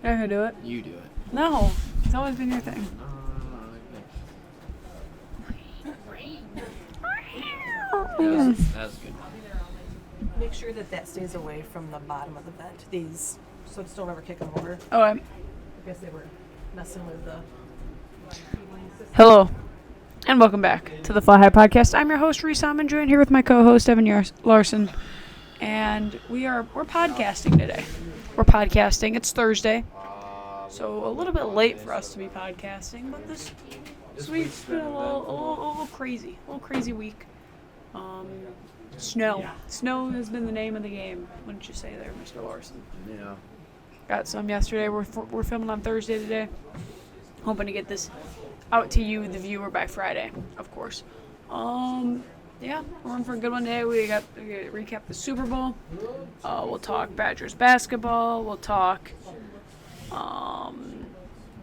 You're gonna do it? You do it. No. It's always been your thing. That's good. Make sure that stays away from the bottom of the vent. These, so just don't ever kick them over. Oh, I guess they were messing with the. hello. And welcome back to the Fly High Podcast. I'm your host, Reese Salmon, joined here with my co-host, Evan Larson. And we're podcasting today. We're podcasting. It's Thursday. So a little bit late for us to be podcasting, but this week's been a little crazy. A little crazy week. Snow. Snow has been the name of the game, wouldn't you say there, Mr. Larson? Yeah. Got some yesterday. We're filming on Thursday today. Hoping to get this out to you, the viewer, by Friday, of course. Yeah, we're in for a good one today. We got to recap the Super Bowl. We'll talk Badgers basketball. We'll talk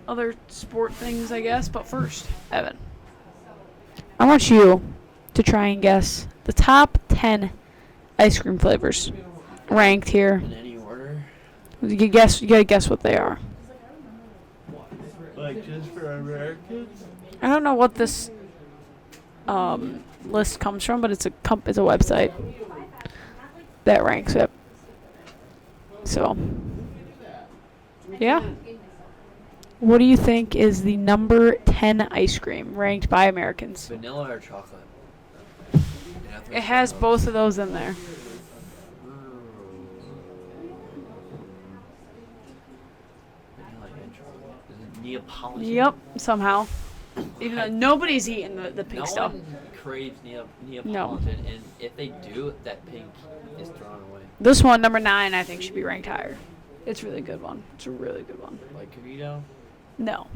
other sport things, I guess. But first, Evan, I want you to try and guess the top 10 ice cream flavors ranked here. In any order? You gotta guess what they are. Like just for Americans? I don't know what this list comes from, but it's a website that ranks it. So, yeah. What do you think is the number 10 ice cream ranked by Americans? Vanilla or chocolate? It has both of those in there. Vanilla and chocolate. Is it Neapolitan? Yep, somehow. Even though nobody's eating the pink No stuff. one craves Neapolitan, and if they do, that pink is thrown away. This one, number 9, I think should be ranked higher. It's a really good one. It's a really good one. Like cookie dough? No.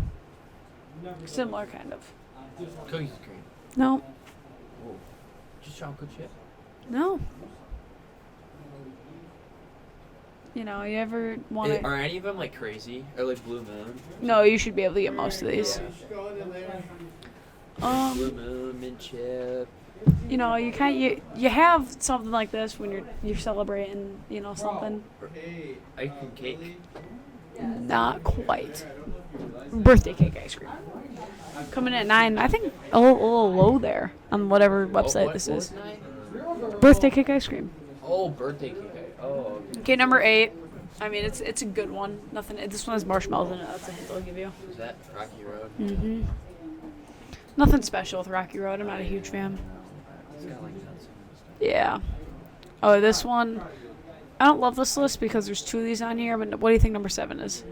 Similar kind of. Cookies and cream. No. Whoa. Just chocolate chip? No. You know, you ever want to... Are any of them like crazy? Or like Blue Moon? No, you should be able to get most of these. Blue Moon, mint chip. You know, you have something like this when you're celebrating, you know, something. Ice cream cake? Not quite. Birthday cake ice cream. Coming in at 9, I think a little low there on whatever website this is. Birthday cake ice cream. Oh, birthday cake. Oh, okay. Okay, number 8. I mean, it's a good one. Nothing. This one has marshmallows in it. That's a hint I'll give you. Is that Rocky Road? Mm-hmm. Nothing special with Rocky Road. I'm not a huge fan. It's got like nuts. Yeah. Oh, this one. I don't love this list because there's 2 of these on here, but what do you think number 7 is?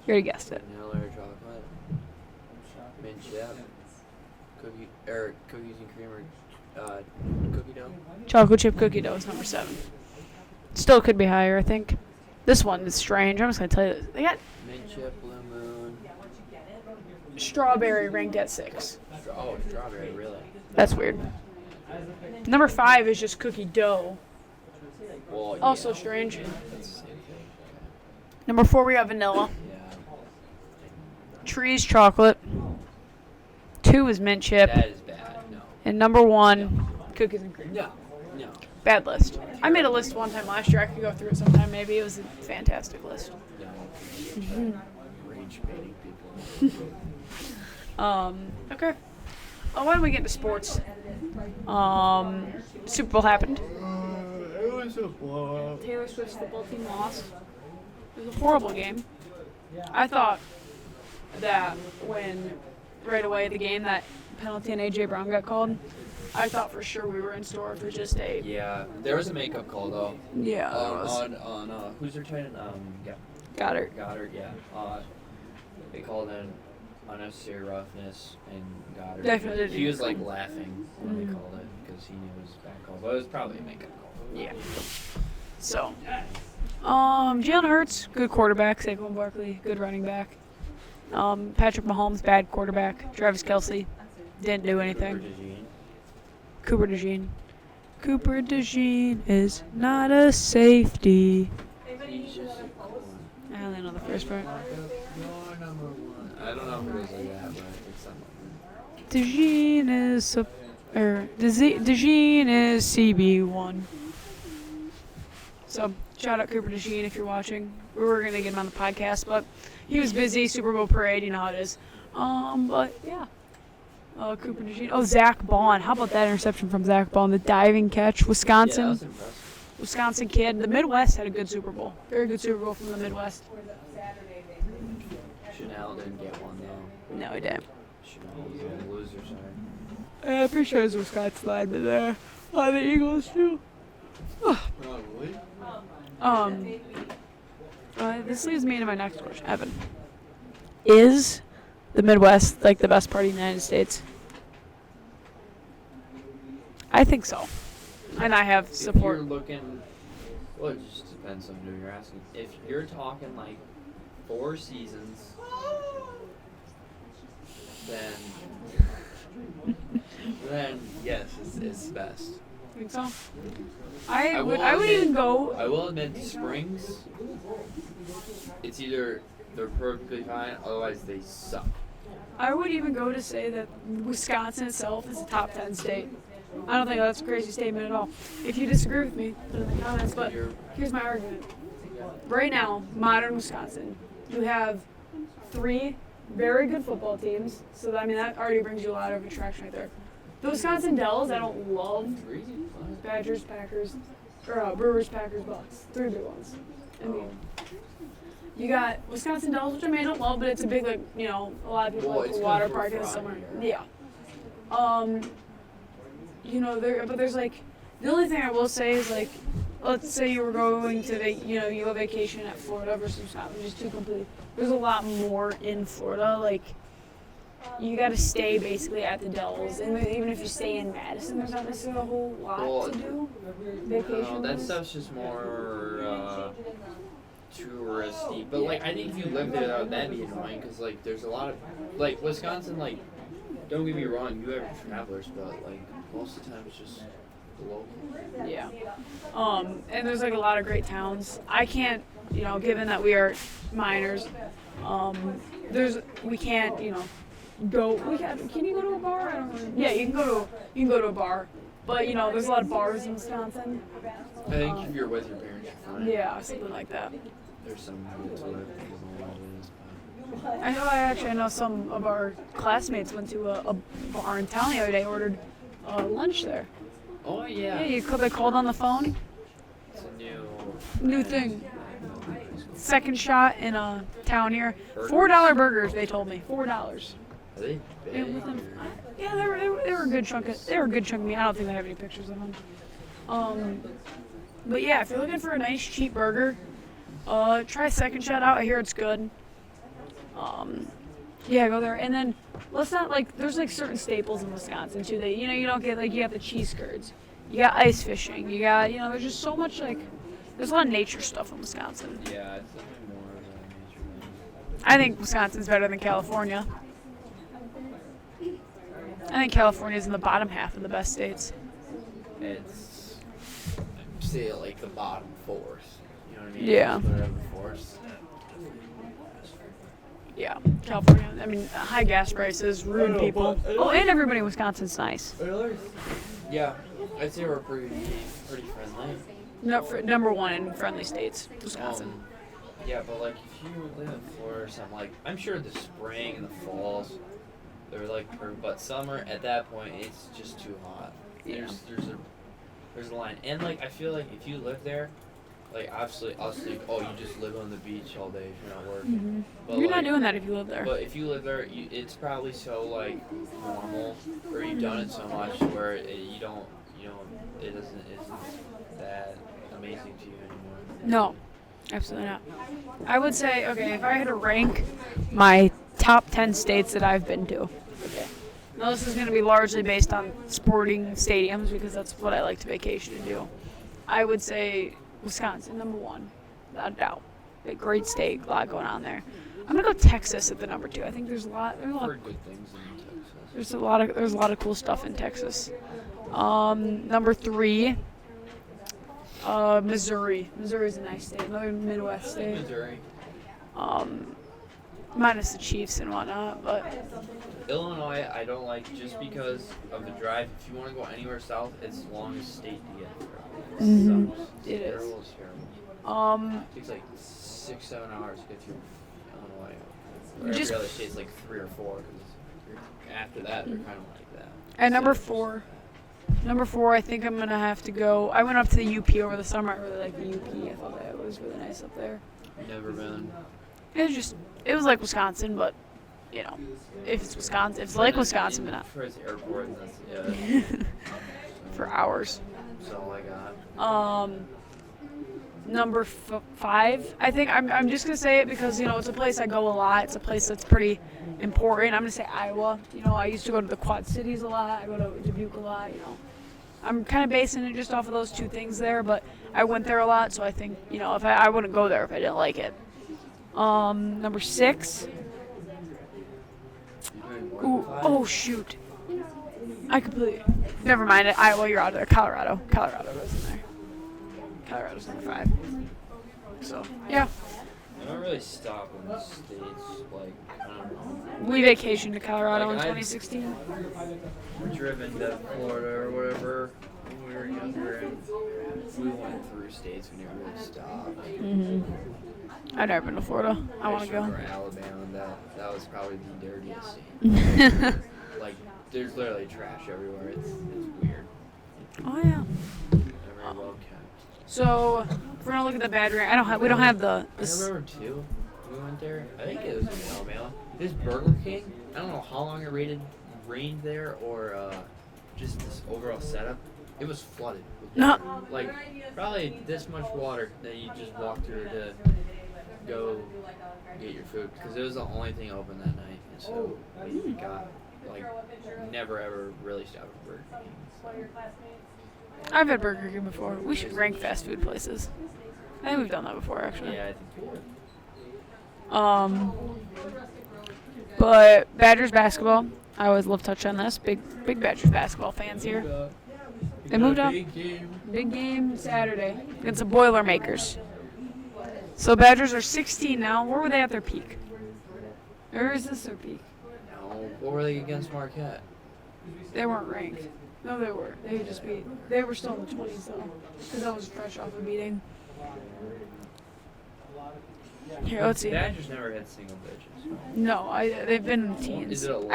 You already guessed it. Vanilla or chocolate? Mint chip? Cookies and cream or cookie dough? Chocolate chip cookie dough is number 7. Still could be higher, I think. This one is strange. I'm just going to tell you this. They got Mint chip, Blue Moon. strawberry ranked at 6. Oh, strawberry, really? That's weird. Number 5 is just cookie dough. Well, yeah. Also strange. That's the same thing. Number 4, we got vanilla. Yeah. Trees chocolate. 2 is mint chip. That is bad. No. And number 1, cookies and cream. No. No. Bad list. I made a list one time last year. I could go through it sometime maybe. It was a fantastic list. No. Mm-hmm. Rage baiting people. Okay. Oh, why don't we get into sports? Super Bowl happened. It was a blowout. Taylor Swift's football team lost. It was a horrible game. I thought that when right away the game that penalty on A.J. Brown got called, I thought for sure we were in store for just a... Yeah, there was a makeup call though. Yeah, there was. On who's their tight end? Yeah. Goddard. Goddard, yeah. They called in unnecessary roughness and Goddard. Definitely. He was like laughing when they called it because he knew it was a bad call. But it was probably a makeup call. Yeah. So, Jalen Hurts, good quarterback. Saquon Barkley, good running back. Patrick Mahomes, bad quarterback. Travis Kelce, didn't do anything. Cooper DeJean. Cooper DeJean is not a safety. I only know the first part. I don't know if it was like that, but it's something. DeJean is a DeJean is CB1. So shout out Cooper DeJean if you're watching. We were gonna get him on the podcast, but he was busy. Super Bowl parade, you know how it is. But yeah. Cooper DeJean. Oh, Zach Bond. How about that interception from Zach Bond? The diving catch. Yeah, that Wisconsin. was impressive. Wisconsin kid. The Midwest had a good Super Bowl. Very good Super Bowl from the Midwest. Chanel didn't get one though. No, he didn't. Chanel was on the loser side. I'm pretty sure it was Wisconsin lineman there. The Eagles too. Probably. This leads me into my next question, Evan. Is the Midwest like the best part of the United States? I think so, and I have If support. you're looking, well, it just depends on who you're asking. If you're talking like 4 seasons, then yes, it's best. Think so? I would admit- even go. I will admit, the Springs, it's either they're perfectly fine, otherwise they suck. I would even go to say that Wisconsin itself is a top 10 state. I don't think that's a crazy statement at all. If you disagree with me, put it in the comments. But You're- here's my argument. Right now, modern Wisconsin, you have 3 very good football teams. So that, I mean, that already brings you a lot of attraction right there. The Wisconsin Dells, I don't love. Badgers, Packers, or Brewers, Packers, Bucks. 3 big ones. I mean, you got Wisconsin Dells, which I mean I don't love, but it's a big, like, you know, a lot of people Well, like it's the water come park from in the summer. here. Yeah. You know, there's like, the only thing I will say is like, let's say you were going to, you go vacation at Florida versus Wisconsin, which is 2 completely. There's a lot more in Florida, like. You got to stay basically at the Dells, and even if you stay in Madison, there's not necessarily a whole lot to do. Vacation. No, that stuff's just more touristy. But like, I think if you live there, that'd be annoying because like, there's a lot of like Wisconsin. Like, don't get me wrong, you have travelers, but like most of the time it's just local. Yeah. And there's like a lot of great towns. I can't, given that we are minors, we can't, go. Can you go to a bar? I don't know. Yeah, you can go to a bar, but there's a lot of bars in Wisconsin. I think if you're with your parents, you're fine. Yeah, something like that. There's some rules to it. I know some of our classmates went to a bar in town the other day, ordered lunch there. Oh yeah. Yeah, they called on the phone. It's a New thing. Second shot in a town here. $4 burgers, they told me. $4. Are they big? Yeah, they were a good chunk of. They were a good chunk of meat. I don't think they have any pictures of them. But yeah, if you're looking for a nice cheap burger, try Second Shot out. I hear it's good. Yeah, go there. And then let's not there's certain staples in Wisconsin too that you don't get you got the cheese curds, you got ice fishing, you got there's just so much there's a lot of nature stuff in Wisconsin. Yeah, it's definitely more of a nature thing. I think Wisconsin's better than California. I think California's in the bottom half of the best states. It's say like the bottom 4th. You know what I mean? Yeah. Whatever 4th. Yeah, California. I mean, high gas prices, rude people. Oh, and everybody in Wisconsin's nice. Yeah, I'd say we're pretty friendly. No, number 1 in friendly states, Wisconsin. Yeah, but like if you live in Florida or something, like I'm sure the spring and the falls, they're but summer at that point it's just too hot. Yeah. There's a line, and like I feel like if you live there, like obviously us like you just live on the beach all day if you're not working. Mm-hmm. But You're not doing that if you live there. But if you live there, it's probably so normal, or you've done it so much where it isn't that amazing to you anymore. No, absolutely not. I would say, okay, if I had to rank my top 10 states that I've been to. Okay. Now this is going to be largely based on sporting stadiums because that's what I like to vacation and do. I would say Wisconsin, number 1, without a doubt. A great state, a lot going on there. I'm gonna go Texas at the number 2. I think there's a lot. I've heard good things in Texas. There's a lot of cool stuff in Texas. Number 3, Missouri. Missouri's a nice state, another Midwest state. Missouri. minus the Chiefs and whatnot. But Illinois, I don't like just because of the drive. If you want to go anywhere south, it's the longest state to get through. Mhm. Sucks. It is. Terrible, it's terrible. um, It takes like 6-7 hours to get through Illinois. Where Just- every other state's like 3 or 4. 'Cause after that, they're kind of like that. at number So- 4. Number 4, I think I'm gonna have to go. I went up to the UP over the summer. I really like the UP. I thought that was really nice up there. Never been. It was like Wisconsin, but you know, if it's Wisconsin, if it's like Wisconsin, but not For its airport, that's for hours. that's all I got. Number 5, I think I'm just gonna say it because it's a place I go a lot. It's a place that's pretty important. I'm gonna say Iowa. I used to go to the Quad Cities a lot. I go to Dubuque a lot. I'm kind of basing it just off of those 2 things there, but I went there a lot, so I think if I wouldn't go there if I didn't like it. Number 6. Ooh, oh shoot. I completely. Never mind. Iowa, you're out of there. Colorado goes in there. Colorado's number 5. So yeah, I don't really stop in the states. Like, I don't know. we vacationed to Colorado in Like, 2016. Driven to Florida or whatever when we were younger, and we went through states. We never really stopped. I've never been to Florida. I want to remember go. Alabama. That was probably the dirtiest state. Like, there's literally trash everywhere. It's weird. Oh yeah. Very well kept. So if we're gonna look at the bad rank, we don't have the. I remember too. We went there. I think it was in Alabama. This Burger King. I don't know how long it rained there, or just this overall setup. It was flooded. With No. water. Like probably this much water that you just walk through to go get your food, because it was the only thing open that night. And so we got never ever really stopped at Burger King. I've had Burger King before. We should rank fast food places. I think we've done that before, actually. Yeah, I think we would. But Badgers basketball. I always love to touch on this. Big Badgers basketball fans here. They moved up. Big game Saturday against the Boilermakers. So Badgers are 16 now. Where were they at their peak? Or is this their peak? No, what were they against Marquette? They weren't ranked. No, they were. They were still in the 20s though, because that was fresh off a beating. Here, let's see. Badgers never had single digits. No, they've been in the teens. Is it 11?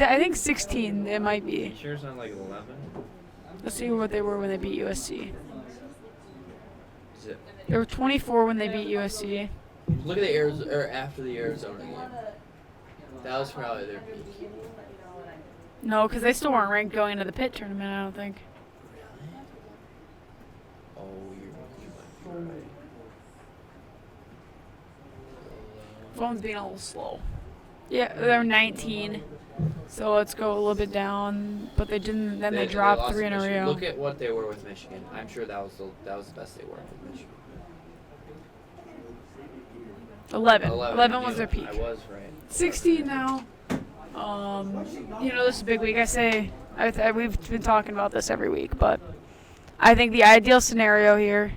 I think 16. It might You be. sure it's not like 11? Let's see what they were when they beat USC. Is it? They were 24 when they beat USC. Look at the Arizona, or after the Arizona game. That was probably their peak. No, because they still weren't ranked going into the Pitt tournament. I don't think. Oh, you might be right. Phone's being a little slow. Yeah, they're 19. So let's go a little bit down. But they didn't. Then they dropped lost 3 in to a Michigan. row. Look at what they were with Michigan. I'm sure that was the best they were with Michigan. 11 was yeah, their peak. I was right. 16 now. This is a big week. We've been talking about this every week, but I think the ideal scenario here,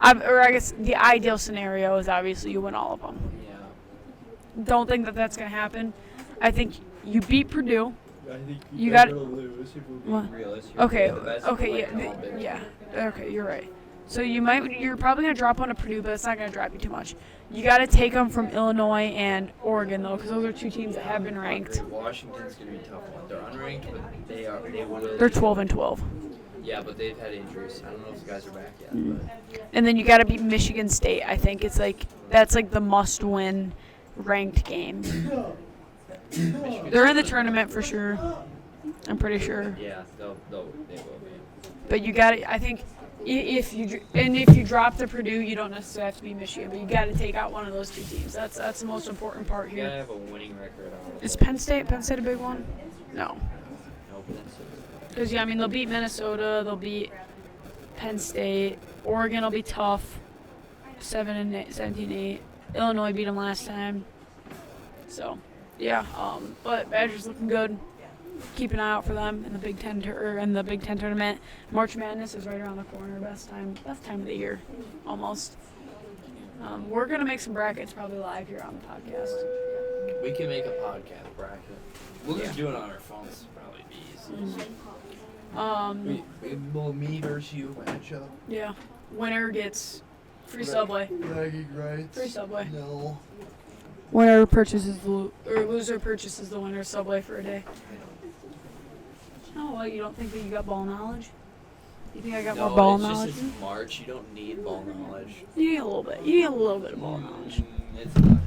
I guess the ideal scenario is obviously you win all of them. Yeah. Don't think that that's going to happen. I think you beat Purdue. I think You got- lose if we're What? being realistic. Okay, The best okay, play in all Big yeah. Ten. Okay, you're right. So you're probably going to drop one to Purdue, but it's not going to drop you too much. You got to take them from Illinois and Oregon, though, because those are 2 teams that have been ranked. Washington's gonna be a tough one. They're unranked, but they will. They're 12 and 12. Yeah, but they've had injuries. I don't know if the guys are back yet. Mm. But And then you got to beat Michigan State. I think that's the must-win ranked game. They're in the tournament for sure. I'm pretty sure. yeah, they will be. But you got to. I think if you drop to Purdue, you don't necessarily have to be Michigan, but you got to take out one of those 2 teams. That's the most important part You gotta here. have a winning record. Is Penn State a big one? No. No, but that's Because they'll beat Minnesota, they'll beat Penn State, Oregon will be tough, 17-8. Illinois beat them last time. So, yeah. But Badgers looking good. Keep an eye out for them in the Big Ten tournament. March Madness is right around the corner. Best time of the year, almost. We're gonna make some brackets probably live here on the podcast. We can make a podcast bracket. We'll just do it on our phones. Probably be easy. Well, me versus you matchup. Yeah. Winner gets free Subway. Bragging rights. Free Subway. No. Winner purchases loser purchases the winner's Subway for a day. Oh, well, you don't think that you got ball knowledge? You think I got more ball knowledge? It's just March. You don't need ball knowledge. You need a little bit. You need a little bit of ball knowledge. It's not.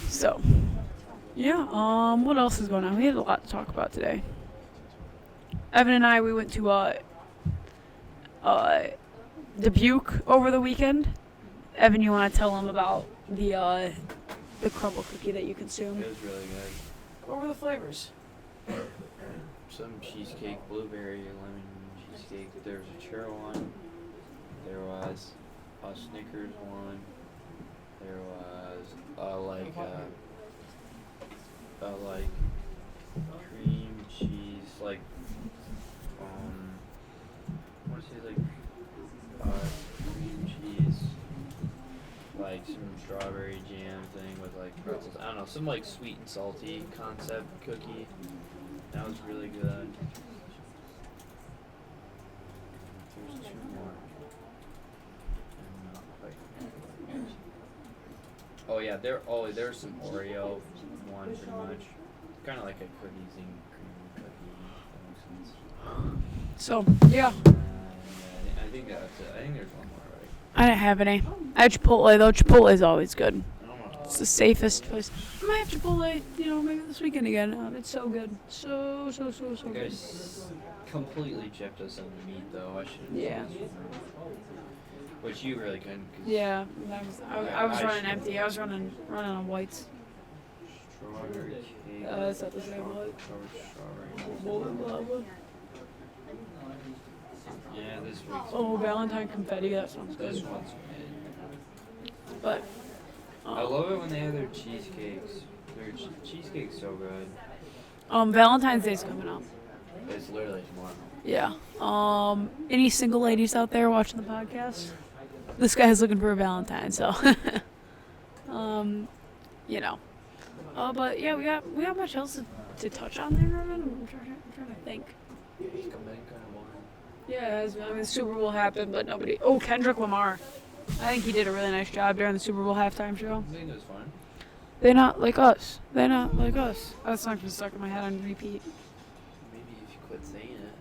So, yeah. What else is going on? We had a lot to talk about today. Evan and I, we went to Dubuque over the weekend. Evan, you want to tell them about the crumble cookie that you consumed? It was really good. What were the flavors? Some cheesecake, blueberry, lemon cheesecake. There was a churro one. There was a Snickers one. There was like cream cheese, like I want to say like cream cheese, like some strawberry jam thing with like pretzels. I don't know, some like sweet and salty concept cookie. That was really good. There's two more. I'm not quite. Oh yeah, there's some Oreo one pretty much. Kind of like a cookies and cream cookie. If that makes sense. So, yeah. Yeah, I think that's it. I think there's one more, right? I didn't have any. I had Chipotle, though. Chipotle is always good. I don't know. It's the safest place. I might have Chipotle, maybe this weekend again. It's so good. So You good. guys completely chipped us on the meat, though. I should have. Yeah. Which you really couldn't. 'Cause Yeah, I was I running should- empty. I was running on whites. Strawberry cake. It's not the same one. Strawberry. Yeah, this week's. Oh, Valentine confetti. That sounds This good. one's good. But I love it when they have their cheesecakes. Their cheesecake's so good. Valentine's Day's coming up. It's literally tomorrow. Yeah. Any single ladies out there watching the podcast? This guy's looking for a Valentine, so but yeah, we got much else to touch on there, Evan? I'm trying to think. It's been kind of boring. Yeah, the Super Bowl happened, but nobody. Oh, Kendrick Lamar. I think he did a really nice job during the Super Bowl halftime show. I think it was fun. They're not like us. They're not like us. That song's been stuck in my head on repeat. Maybe if you quit saying it.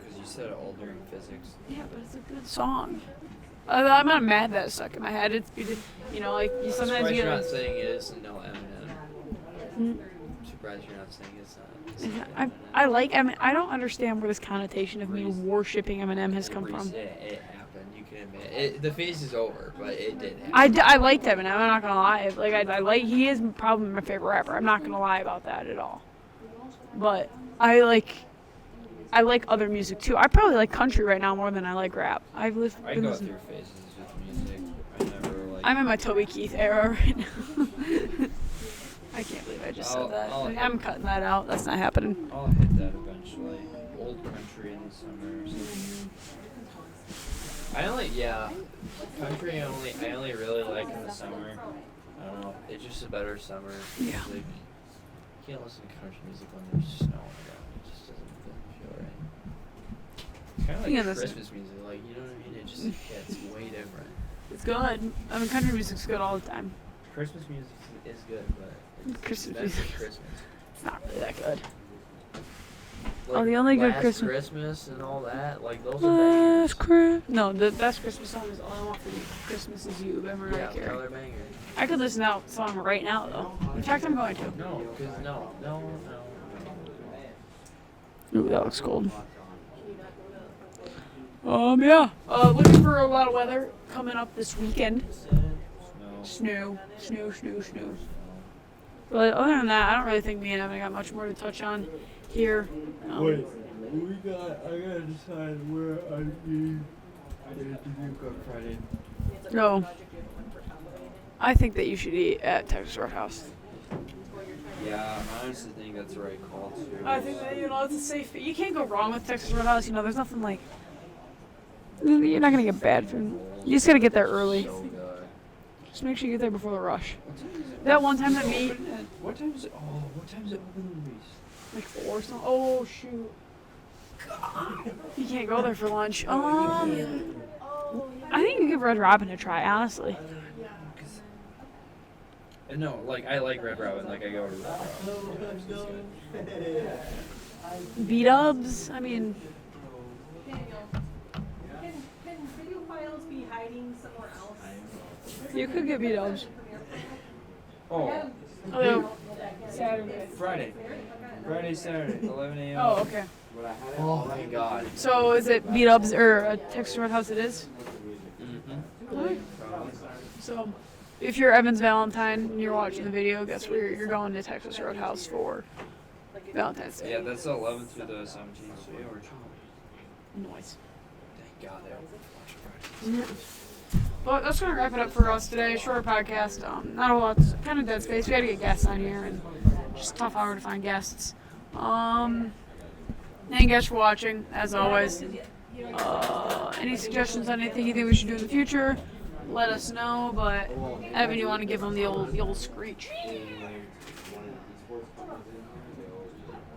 Because you said it all during physics. Yeah, but it's a good song. I'm not mad that it's stuck in my head. It's like you I'm sometimes surprised you you're get. not saying it is no Eminem. Mm. I'm surprised you're not saying it's not. I like Eminem. I don't understand where this connotation of me worshipping Eminem has come from. It happened. You can admit it. The phase is over, but it did happen. I liked Eminem. I'm not gonna lie. Like I like he is probably my favorite rapper. I'm not gonna lie about that at all. But I like other music too. I probably like country right now more than I like rap. I go through phases with music. I never like. I'm in my Toby Keith era right now. I can't believe I just said that. I'm cutting that out. That's not happening. I'll hit that eventually. Old country in the summer or something. Country I only really like in the summer. I don't know. It's just a better summer Yeah. music. You can't listen to country music when there's snow around. It just doesn't feel right. It's kind of like Yeah, that's Christmas music. Like, you know what I mean? It just it's way different. It's good. I mean, country music's good all the time. Christmas music is good, but it's Christmas expensive music. Christmas. It's not really that good. Like, the only good Last Christmas- and all that, like those are bangers. No, the best Christmas song is All I Want for Christmas Is You by Mariah Yeah, Carey. another banger. I could listen to that song right now, though. In fact, I'm going to. No, because no. Ooh, that looks cold. Yeah. Looking for a lot of weather coming up this weekend. No. Snow. But other than that, I don't really think me and Evan got much more to touch on here. Wait, I gotta decide where I need to do on Friday. No. I think that you should eat at Texas Roadhouse. Yeah, I honestly think that's the right call too. I think that, it's a safe. You can't go wrong with Texas Roadhouse. There's nothing like. You're not gonna get bad food. You just gotta get there early. So good. Just make sure you get there before the rush. What time is it? That one time that me, What time is it? Oh, what time is it open, Luis? like 4 or something. Oh shoot. You can't go there for lunch. I think you give Red Robin a try, honestly. No, like I like Red Robin. Like I go to Red Robin. It's good. B-dubs. I mean, Can video files be hiding somewhere else? you could get B-dubs. Oh, Although Saturday. Friday, Saturday, 11 a.m. Oh, okay. Oh my God. So is it B-dubs or a Texas Roadhouse? It is. Mm-hmm. So, if you're Evans Valentine and you're watching the video, guess where you're going to Texas Roadhouse for Valentine's Day. Yeah, that's the 11th through the 17th. So yeah, we're chilling. Noise. Thank God they don't watch Friday. Well, that's gonna wrap it up for us today. Shorter podcast. Not a lot. Kind of dead space. We had to get guests on here, and just a tough hour to find guests. Thank you guys for watching, as always. Any suggestions on anything you think we should do in the future? Let us know. But Evan, you want to give them the old screech?